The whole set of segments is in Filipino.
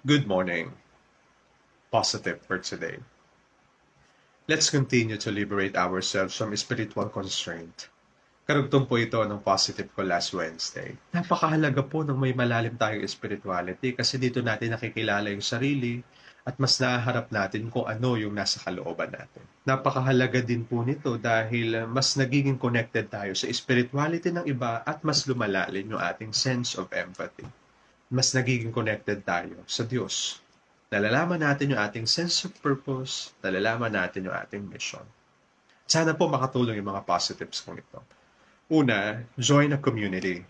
Good morning. Positive for today. Let's continue to liberate ourselves from spiritual constraint. Karugtong po ito ng positive ko last Wednesday. Napakahalaga po ng may malalim tayong spirituality kasi dito natin nakikilala yung sarili at mas nahaharap natin kung ano yung nasa kalooban natin. Napakahalaga din po nito dahil mas nagiging connected tayo sa spirituality ng iba at mas lumalalim yung ating sense of empathy. Mas nagiging connected tayo sa Diyos. Nalalaman natin yung ating sense of purpose, nalalaman natin yung ating mission. Sana po makatulong yung mga positives kong ito. Una, join a community.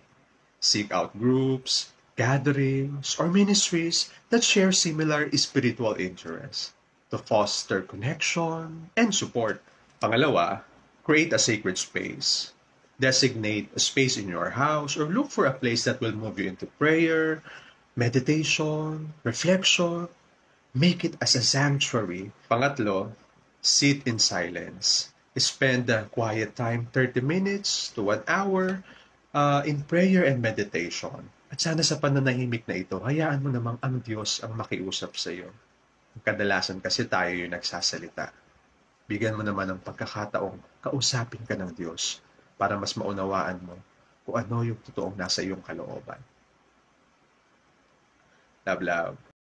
Seek out groups, gatherings, or ministries that share similar spiritual interests to foster connection and support. Pangalawa, create a sacred space. Designate a space in your house or look for a place that will move you into prayer, meditation, reflection. Make it as a sanctuary. Pangatlo, sit in silence. Spend the quiet time 30 minutes to 1 hour in prayer and meditation. At sana sa pananahimik na ito, hayaan mo namang ang Diyos ang makiusap sa iyo. Kadalasan kasi tayo yung nagsasalita. Bigyan mo naman ng pagkakataong kausapin ka ng Diyos para mas maunawaan mo kung ano yung totoong nasa iyong kalooban. Love, love.